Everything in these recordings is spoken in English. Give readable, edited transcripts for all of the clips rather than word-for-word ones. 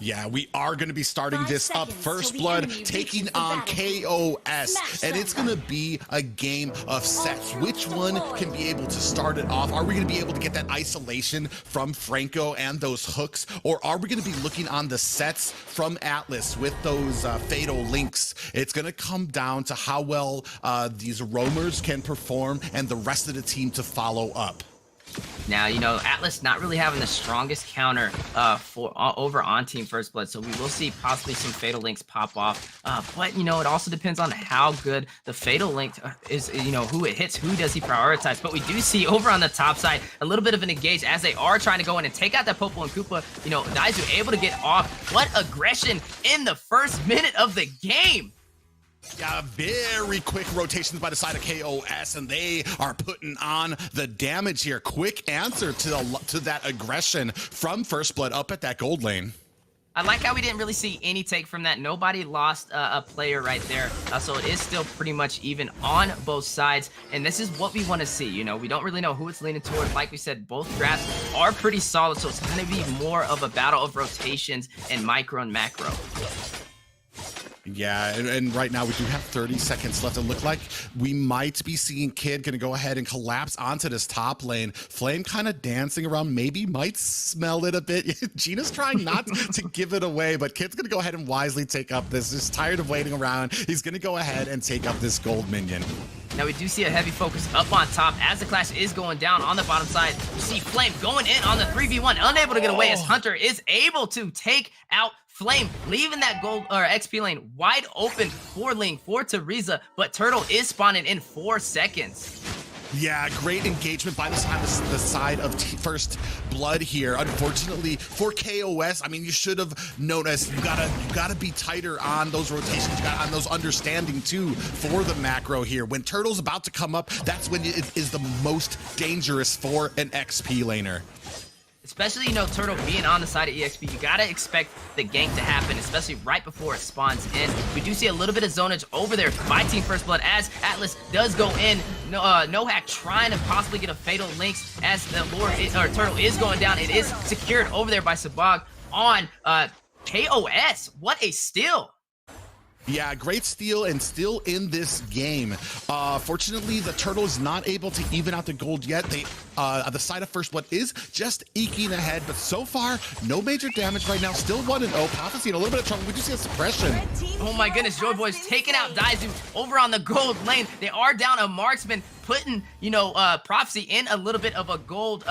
Yeah, we are going to be starting this up. First Blood taking on KOS, and it's going to be a game of sets. Which one can be able to start it off? Are we going to be able to get that isolation from Franco and those hooks, or are we going to be looking on the sets from Atlas with those fatal links? It's going to come down to how well these roamers can perform and the rest of the team to follow up. Now, Atlas not really having the strongest counter over on Team First Blood, so we will see possibly some Fatal Links pop off. But, it also depends on how good the Fatal Link is, who it hits, who does he prioritize. But we do see over on the top side a little bit of an engage as they are trying to go in and take out that Popo and Koopa. Daizu able to get off. What aggression in the first minute of the game! Yeah, very quick rotations by the side of KOS, and they are putting on the damage here. Quick answer to that aggression from First Blood up at that gold lane. I like how we didn't really see any take from that. Nobody lost a player right there. So it is still pretty much even on both sides. And this is what we want to see. We don't really know who it's leaning toward. Like we said, both drafts are pretty solid. So it's going to be more of a battle of rotations and micro and macro. Yeah, and right now we do have 30 seconds left. It look like we might be seeing Kid gonna go ahead and collapse onto this top lane. Flame kind of dancing around, maybe might smell it a bit. Gina's trying not to give it away, but Kid's gonna go ahead and wisely take up this. Just tired of waiting around. He's gonna go ahead and take up this gold minion. Now we do see a heavy focus up on top as the clash is going down on the bottom side. You see Flame going in on the 3v1, unable to get away as Hunter is able to take out Flame, leaving that gold or XP lane wide open for Ling, for Teresa, but Turtle is spawning in 4 seconds. Yeah, great engagement by the side of First Blood here. Unfortunately for KOS, I mean, you should have noticed you gotta be tighter on those rotations, you got on those understanding too for the macro here. When Turtle's about to come up, that's when it is the most dangerous for an XP laner. Especially, Turtle being on the side of EXP, you gotta expect the gank to happen, especially right before it spawns in. We do see a little bit of zonage over there by Team First Blood as Atlas does go in. NACT trying to possibly get a Fatal Links as the Turtle is going down. It is secured over there by Sabag on KOS. What a steal! Yeah, great steal and still in this game. Fortunately, the Turtle is not able to even out the gold yet. The side of First Blood is just eking ahead, but so far, no major damage right now. Still 1-0. Prophecy in a little bit of trouble. We do see a suppression. Oh my goodness, Joy Boy's taking out Daizu over on the gold lane. They are down a marksman, putting, Prophecy in a little bit of a gold,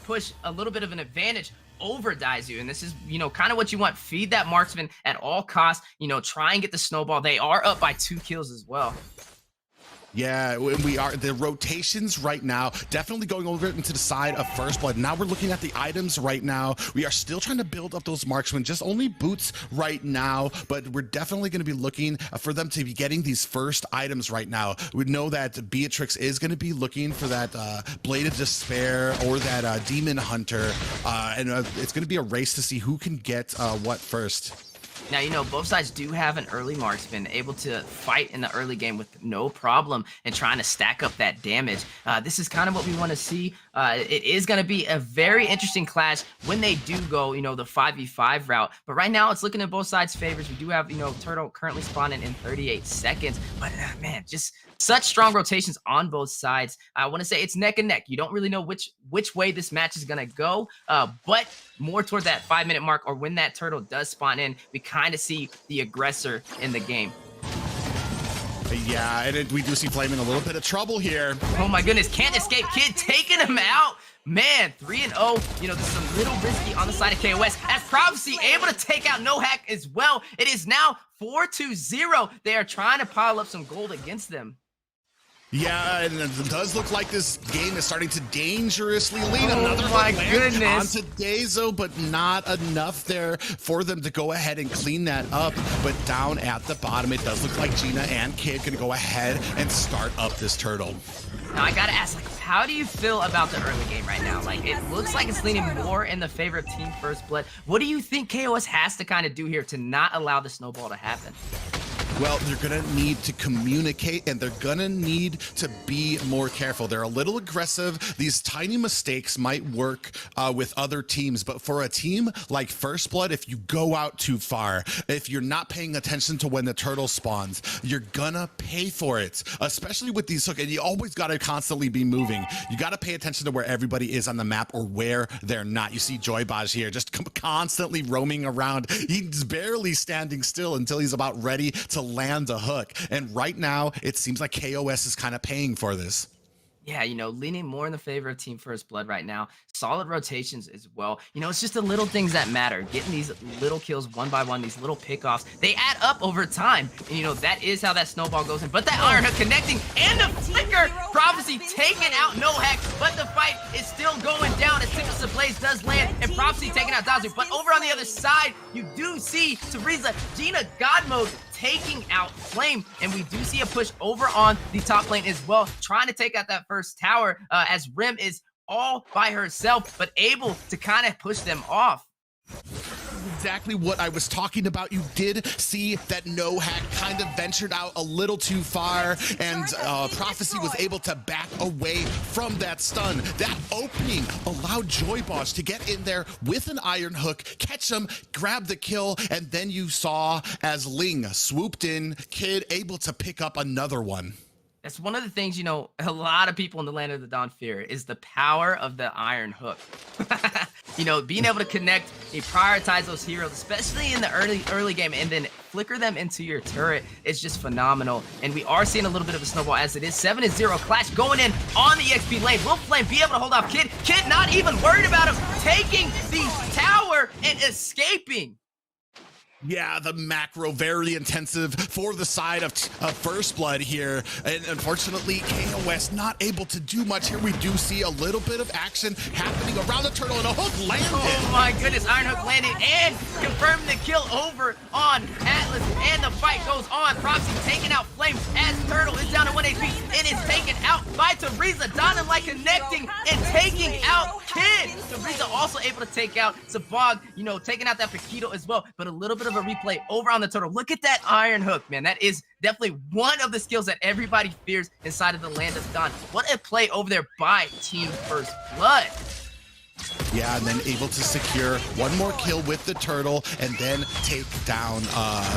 push, a little bit of an advantage over Daizu, and this is kind of what you want. Feed that marksman at all costs, try and get the snowball. They are up by 2 kills as well. Yeah, we are. The rotations right now definitely going over into the side of First Blood. Now we're looking at the items right now. We are still trying to build up those marksmen, just only boots right now, but we're definitely going to be looking for them to be getting these first items right now. We know that Beatrix is going to be looking for that Blade of Despair or that Demon Hunter, and it's going to be a race to see who can get what first. Now, both sides do have an early marksman able to fight in the early game with no problem and trying to stack up that damage. This is kind of what we want to see. It is going to be a very interesting clash when they do go, the 5v5 route. But right now, it's looking at both sides' favors. We do have, Turtle currently spawning in 38 seconds. But, man, just such strong rotations on both sides. I want to say it's neck and neck. You don't really know which way this match is going to go. But more toward that 5-minute mark or when that Turtle does spawn in, we kind of see the aggressor in the game. Yeah, and we do see Flame in a little bit of trouble here. Oh my goodness, can't escape. Kid taking him out. Man, 3-0. This is a little risky on the side of KOS. As Prophecy able to take out NACT as well. It is now 4-0. They are trying to pile up some gold against them. Yeah, and it does look like this game is starting to dangerously lean. Another my goodness onto Daizu, but not enough there for them to go ahead and clean that up. But down at the bottom, it does look like Gina and Kid can go ahead and start up this Turtle. Now I gotta ask, how do you feel about the early game right now? It looks like it's leaning more in the favor of Team First Blood. What do you think KOS has to kind of do here to not allow the snowball to happen? Well, they're gonna need to communicate, and they're gonna need to be more careful. They're a little aggressive. These tiny mistakes might work with other teams, but for a team like First Blood, if you go out too far, if you're not paying attention to when the turtle spawns, you're gonna pay for it, especially with these hook. And you always gotta constantly be moving. You gotta pay attention to where everybody is on the map or where they're not. You see Joybaj here just constantly roaming around. He's barely standing still until he's about ready to land a hook. And right now, it seems like KOS is kind of paying for this. Yeah, leaning more in the favor of Team First Blood right now. Solid rotations as well. It's just the little things that matter. Getting these little kills one by one, these little pickoffs, they add up over time. And, that is how that snowball goes in. But that Iron Hook connecting and the flicker. Prophecy taking out No Hack, but the fight is still going down as Tempest Blaze does land and Prophecy taking out Dazu. But over on the other side, you do see Teresa, Gina God Mode taking out Flame, and we do see a push over on the top lane as well, trying to take out that first tower as Rim is all by herself, but able to kind of push them off. Exactly what I was talking about. You did see that No Hack kind of ventured out a little too far, and Prophecy was able to back away from that stun. That opening allowed Joyboss to get in there with an Iron Hook, catch him, grab the kill, and then you saw as Ling swooped in, Kid able to pick up another one. That's one of the things, a lot of people in the Land of the Dawn fear is the power of the Iron Hook. Being able to connect, prioritize those heroes, especially in the early game, and then flicker them into your turret is just phenomenal. And we are seeing a little bit of a snowball as it is. 7-0 Clash going in on the XP lane. Will Flame be able to hold off Kid? Kid not even worried about him, taking the tower and escaping. Yeah, the macro very intensive for the side of First Blood here, and unfortunately KOS not able to do much here. We do see a little bit of action happening around the turtle, and a hook landed. Oh my goodness, Iron Hook landed and confirmed the kill over on Atlas, and the fight goes on. Prophecy taking out Flame as Turtle is down to 1 HP and is taken out by Teresa. Donna like connecting and taking out Kid. Teresa also able to take out Sabog, taking out that Paquito as well, but a little bit of a replay over on the turtle. Look at that Iron Hook, man. That is definitely one of the skills that everybody fears inside of the Land of Dawn. What a play over there by Team First Blood. Yeah, and then able to secure one more kill with the turtle and then take down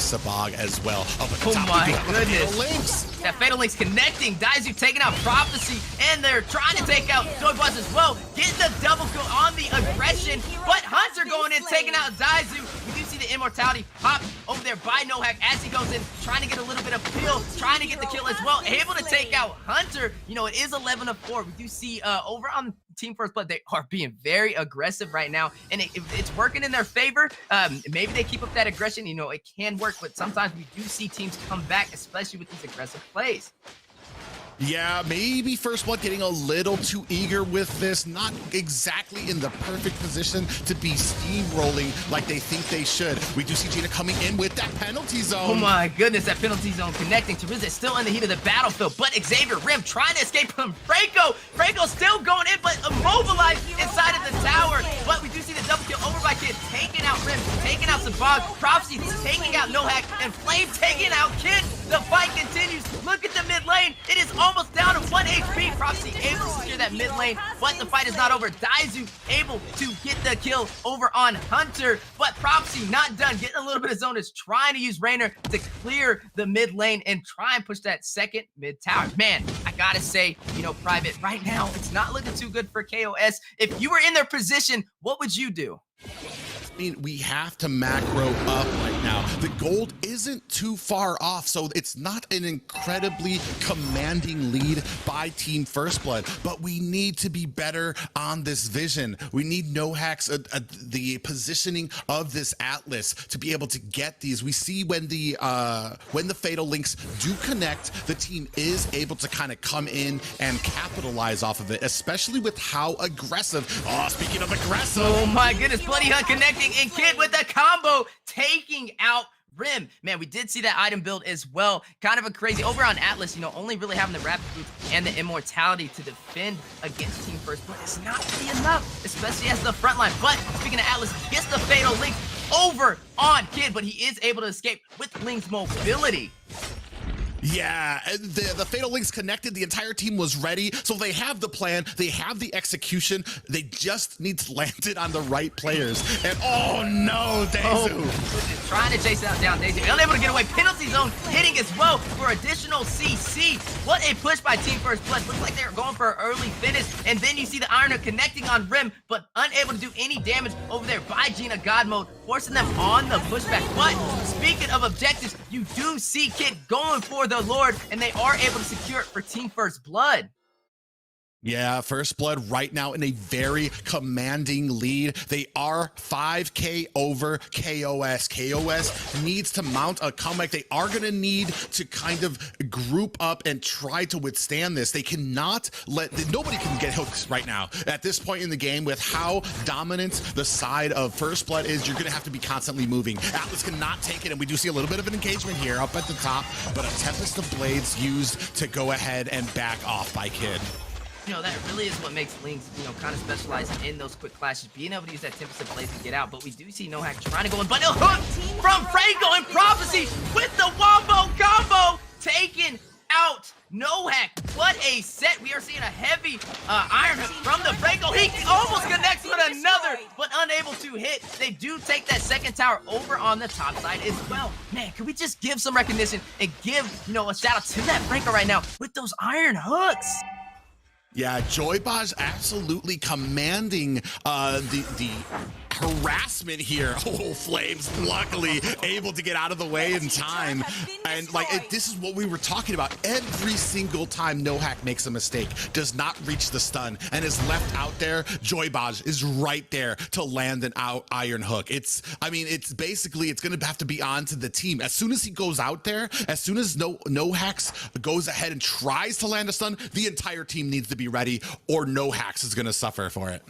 Sabog as well. Oh my goodness. That Fatal Link's connecting. Daizu taking out Prophecy, and they're trying to take out Joybuzz as well. Getting the double kill on the aggression, but Hunter going in, taking out Daizu. We do see the immortality pop over there by No Hack as he goes in, trying to get a little bit of peel, trying to get the kill as well. Able to take out Hunter. It is 11-4. We do see over on Team First Blood, they are being very aggressive right now, and it's working in their favor. Maybe they keep up that aggression. It can work, but sometimes we do see teams come back, especially with these aggressive plays. Yeah, maybe First Blood getting a little too eager with this, not exactly in the perfect position to be steamrolling like they think they should. We do see Gina coming in with that penalty zone. Oh my goodness, that penalty zone connecting. Teresa still in the heat of the battlefield, but Xavier Rim trying to escape from Franco. Franco still going in, but immobilized inside of the tower. But we do see the double kill over by Kid, taking out Rim, taking out Sabog, Prophecy taking out No Hack, and Flame taking out Kid. The fight continues. Look at the mid lane. It is almost down to 1 HP. Prophecy able to secure that mid lane, but the fight is not over. Daizu able to get the kill over on Hunter, but Prophecy not done. Getting a little bit of zone, is trying to use Raynor to clear the mid lane and try and push that second mid tower. Man, I gotta say, Private, right now, it's not looking too good for KOS. If you were in their position, what would you do? I mean, we have to macro up right now. The gold isn't too far off, so it's not an incredibly commanding lead by Team First Blood, but we need to be better on this vision. We need No Hacks, the positioning of this Atlas to be able to get these. We see when the Fatal Links do connect, the team is able to kind of come in and capitalize off of it, especially with how aggressive. Oh, speaking of aggressive. Oh my goodness, Bloody Hunt connecting, and Kid with the combo, taking out Rim. Man, we did see that item build as well. Kind of a crazy over on Atlas, only really having the rapid boots and the immortality to defend against Team First Blood is not really enough, especially as the front line. But speaking of Atlas, gets the Fatal Link over on Kid, but he is able to escape with Ling's mobility. Yeah, and the Fatal Links connected. The entire team was ready. So they have the plan. They have the execution. They just need to land it on the right players. And oh no, Daezu. Trying to chase down Daezu. Unable to get away. Penalty zone hitting as well for additional CC. What a push by Team First Blood. Looks like they were going for an early finish. And then you see the Iron Hook connecting on Rim, but unable to do any damage over there by Gina God Mode, forcing them on the pushback. But speaking of objectives, you do see Kid going for the Lord, and they are able to secure it for Team First Blood. Yeah, First Blood right now in a very commanding lead. They are 5K over KOS. KOS needs to mount a comeback. They are going to need to kind of group up and try to withstand this. They cannot nobody can get hooks right now. At this point in the game, with how dominant the side of First Blood is, you're going to have to be constantly moving. Atlas cannot take it, and we do see a little bit of an engagement here up at the top, but a Tempest of Blades used to go ahead and back off by Kid. You know, that really is what makes Lynx, you know, kind of specialize in those quick clashes, being able to use that Tempest of Blades and get out. But we do see NOHAC trying to go in, but a hook from Franco and Prophecy with the wombo combo, taking out NOHAC. What a set. We are seeing a heavy Iron Hook from the Franco. He almost connects with another, but unable to hit. They do take that second tower over on the top side as well. Man, can we just give some recognition and give, you know, a shout out to that Franco right now with those Iron Hooks? Yeah, Joybaj absolutely commanding the harassment here. Oh, Flames luckily able to get out of the way in time. And like this is what we were talking about. Every single time NOHAC makes a mistake, does not reach the stun, and is left out there, Joybaj is right there to land an Iron Hook. It's basically, it's going to have to be on to the team. As soon as he goes out there, as soon as NOHAX goes ahead and tries to land a stun, the entire team needs to be ready, or NOHAX is going to suffer for it.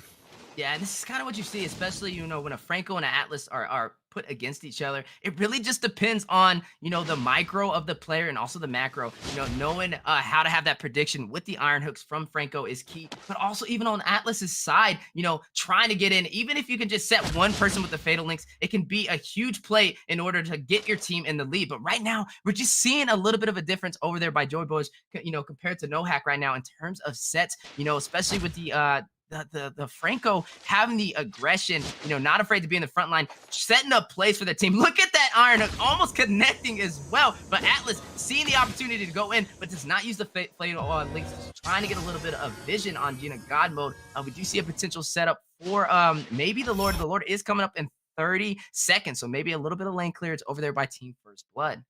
Yeah, and this is kind of what you see, especially, you know, when a Franco and an Atlas are put against each other. It really just depends on, you know, the micro of the player and also the macro. You know, knowing how to have that prediction with the Iron Hooks from Franco is key. But also even on Atlas's side, you know, trying to get in, even if you can just set one person with the Fatal Links, it can be a huge play in order to get your team in the lead. But right now, we're just seeing a little bit of a difference over there by Joybaj, you know, compared to NOHAC right now in terms of sets, you know, especially with the Franco having the aggression, you know, not afraid to be in the front line, setting up plays for the team. Look at that Iron Hook almost connecting as well. But Atlas seeing the opportunity to go in, but does not use the Fatal Links, trying to get a little bit of vision on Gina God Mode. We do see a potential setup for maybe the Lord. The Lord is coming up in 30 seconds, so maybe a little bit of lane clearance over there by Team First Blood.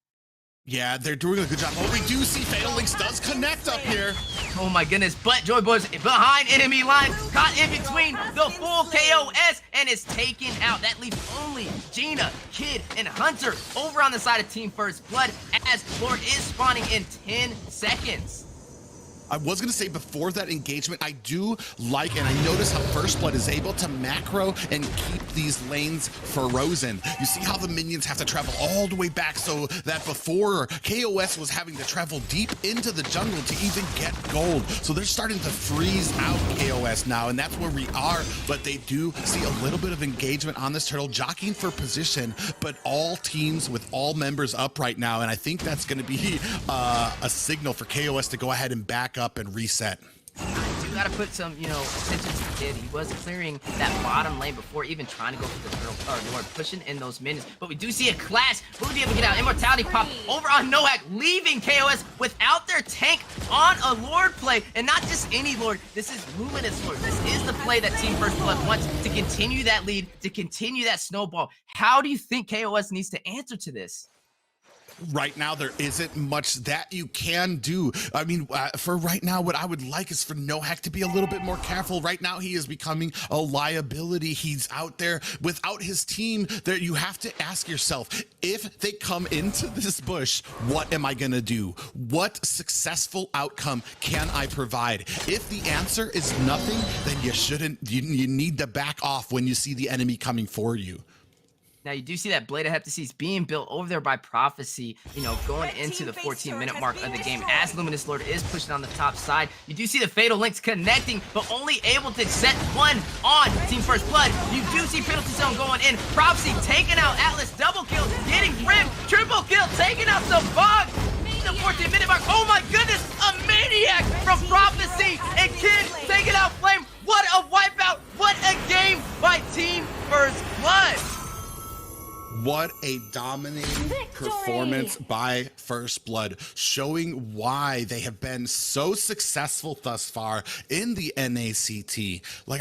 Yeah, they're doing a good job. Oh, we do see Fatal Links does connect up here. Oh my goodness, but Joybaj behind enemy line, caught in between the full KOS, and is taken out. That leaves only Gina, Kid, and Hunter over on the side of Team First Blood, as Lord is spawning in 10 seconds. I was going to say, before that engagement, I do like, and I notice how First Blood is able to macro and keep these lanes frozen. You see how the minions have to travel all the way back, so that before, KOS was having to travel deep into the jungle to even get gold. So they're starting to freeze out KOS now, and that's where we are. But they do see a little bit of engagement on this turtle, jockeying for position, but all teams with all members up right now. And I think that's going to be a signal for KOS to go ahead and back up and reset. You gotta put some, you know, attention to the Kid. He was clearing that bottom lane before even trying to go for the turtle, or Lord, pushing in those minions. But we do see a clash. Will he be able to get out? Immortality pop over on NOHAC, leaving KOS without their tank on a Lord play. And not just any Lord. This is Luminous Lord. This is the play that Team First Blood wants to continue that lead, to continue that snowball. How do you think KOS needs to answer to this? Right now, there isn't much that you can do. I mean, for right now, what I would like is for NOHAC to be a little bit more careful. Right now, he is becoming a liability. He's out there without his team. There, you have to ask yourself, if they come into this bush, what am I gonna do? What successful outcome can I provide? If the answer is nothing, then you shouldn't. You need to back off when you see the enemy coming for you. Now, you do see that Blade of Heptases being built over there by Prophecy, you know, going into the 14-minute mark of the game as Luminous Lord is pushing on the top side. You do see the Fatal Links connecting, but only able to set one on Team First Blood. You do see Penalty Zone going in. Prophecy taking out Atlas, double kill, getting Rim, triple kill, taking out the Bug. the 14-minute mark. Oh my goodness, a maniac from Prophecy and Kid taking out Flame. What a wipeout. What a game by Team First Blood. What a dominating performance by First Blood, showing why they have been so successful thus far in the NACT. Like